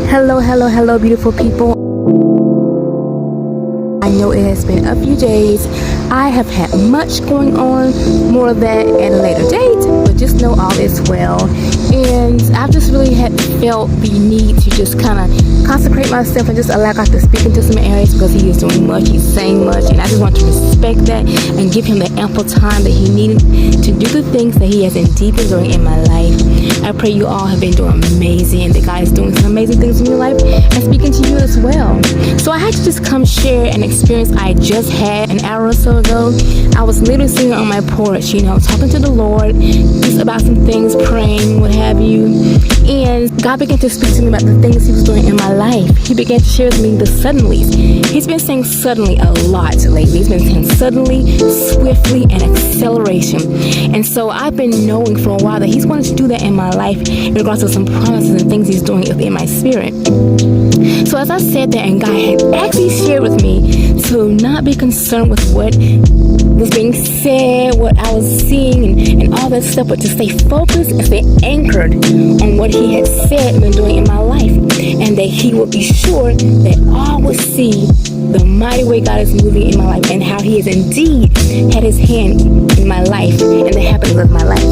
Hello, hello, hello, beautiful people. I know it has been a few days. I have had much going on, more of that at a later date, but just know all is well. And I've just really felt the need to just kind of consecrate myself and just allow God to speak into some areas, because He is doing much, He's saying much, and I just want to respect that and give Him the ample time that He needed to do the things that He has indeed been doing in my life. I pray you all have been doing amazing, and that God is doing some amazing things in your life and speaking to you as well. So I had to just come share an experience I just had an hour or so ago. I was literally sitting on my porch, talking to the Lord just about some things, praying, what have you. And God began to speak to me about the things He was doing in my life. He began to share with me the suddenlies. He's been saying suddenly a lot lately. He's been saying suddenly, swiftly, and acceleration. And so I've been knowing for a while that He's wanted to do that in my life in regards to some promises and things He's doing in my spirit. So as I said that, and God had actually shared with me to not be concerned with what was being said, what I was seeing, and all that stuff, but to stay focused and stay anchored on what He had said and been doing in my life, and that He would be sure that all would see the mighty way God is moving in my life, and how He has indeed had His hand in my life and the happenings of my life.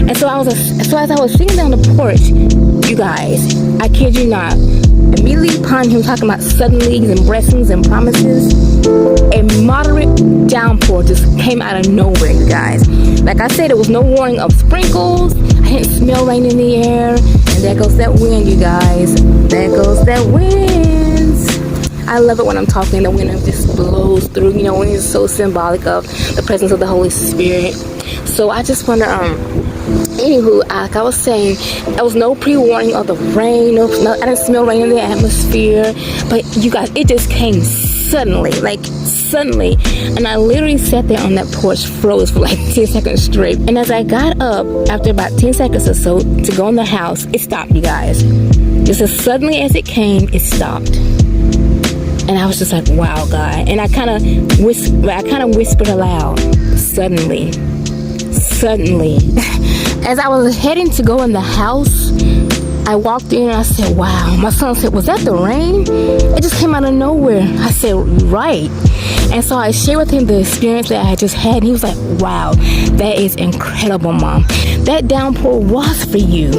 And so as I was sitting down the porch, you guys, I kid you not, immediately upon Him talking about suddenlies and blessings and promises, a moderate downpour just came out of nowhere, you guys. Like I said, there was no warning of sprinkles. I didn't smell rain in the air. And there goes that wind, you guys. There goes that wind. I love it when I'm talking, the wind just blows through, when it's so symbolic of the presence of the Holy Spirit. So I just wonder, anywho, like I was saying, there was no pre-warning of the rain. I didn't smell rain in the atmosphere. But you guys, it just came suddenly. And I literally sat there on that porch, froze for like 10 seconds straight. And as I got up, after about 10 seconds or so, to go in the house, it stopped, you guys. Just as suddenly as it came, it stopped. And I was just like, wow, God. And I kind of whispered aloud, suddenly. As I was heading to go in the house, I walked in and I said, wow. My son said, was that the rain? It just came out of nowhere. I said, right. And so I shared with him the experience that I had just had. And he was like, wow, that is incredible, Mom. That downpour was for you.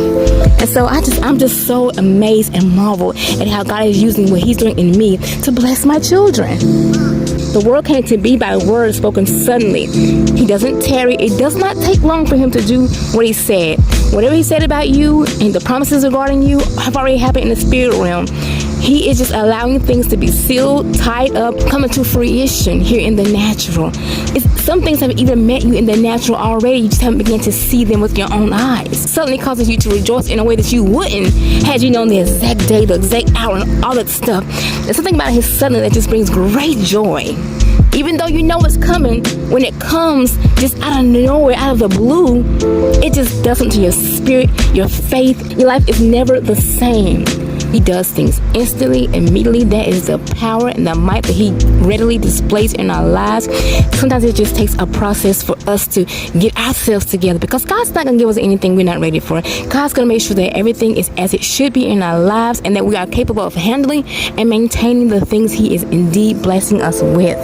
And so I'm just so amazed and marveled at how God is using what He's doing in me to bless my children. The world came to be by words spoken suddenly. He doesn't tarry. It does not take long for Him to do what He said. Whatever He said about you and the promises regarding you have already happened in the spirit realm. He is just allowing things to be sealed, tied up, coming to fruition here in the natural. Some things have even met you in the natural already. You just haven't begun to see them with your own eyes. Suddenly causes you to rejoice in a way that you wouldn't had you known the exact day, the exact hour, and all that stuff. There's something about His suddenly that just brings great joy. Even though you know it's coming, when it comes just out of nowhere, out of the blue, it just does something to your spirit, your faith. Your life is never the same. He does things instantly, immediately. That is the power and the might that He readily displays in our lives. Sometimes it just takes a process for us to get ourselves together, because God's not going to give us anything we're not ready for. God's going to make sure that everything is as it should be in our lives, and that we are capable of handling and maintaining the things He is indeed blessing us with.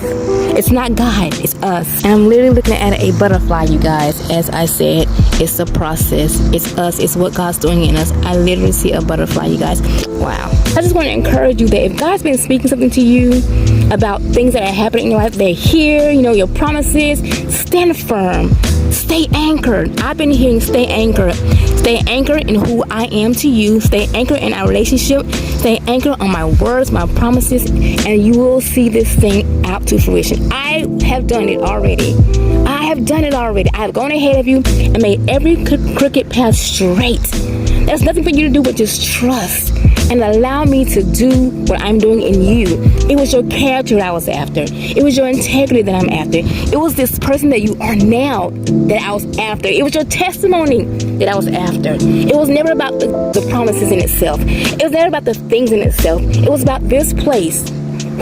It's not God, it's us. And I'm literally looking at a butterfly, you guys. As I said, it's a process. It's us. It's what God's doing in us. I literally see a butterfly, you guys. Wow. I just want to encourage you that if God's been speaking something to you about things that are happening in your life, they're here, your promises, stand firm. Stay anchored. I've been hearing stay anchored. Stay anchored in who I am to you. Stay anchored in our relationship. Stay anchored on my words, my promises, and you will see this thing out to fruition. I have done it already. I have gone ahead of you and made every crooked path straight. There's nothing for you to do but just trust and allow me to do what I'm doing in you. It was your character that I was after. It was your integrity that I'm after. It was this person that you are now that I was after. It was your testimony that I was after. It was never about the promises in itself. It was never about the things in itself. It was about this place,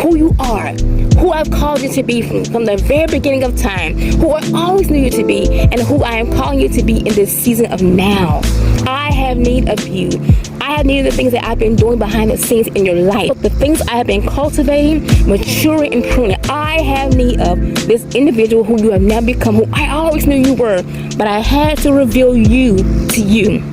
who you are, who I've called you to be from the very beginning of time, who I always knew you to be, and who I am calling you to be in this season of now. I have need of you. I I have needed the things that I've been doing behind the scenes in your life. The things I have been cultivating, maturing, and pruning. I have need of this individual who you have now become, who I always knew you were, but I had to reveal you to you.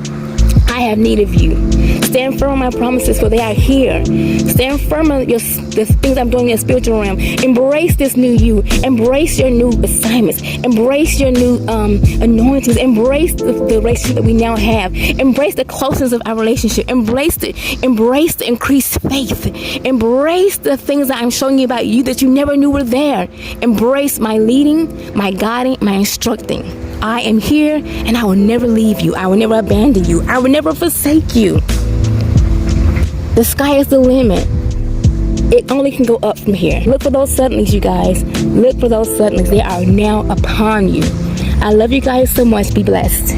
I have need of you. Stand firm on my promises, for they are here. Stand firm on the things I'm doing in the spiritual realm. Embrace this new you. Embrace your new assignments. Embrace your new anointings. Embrace the relationship that we now have. Embrace the closeness of our relationship. Embrace the increased faith. Embrace the things that I'm showing you about you that you never knew were there. Embrace my leading, my guiding, my instructing. I am here, and I will never leave you. I will never abandon you. I will never forsake you. The sky is the limit. It only can go up from here. Look for those suddenlies, you guys. Look for those suddenlies. They are now upon you. I love you guys so much. Be blessed.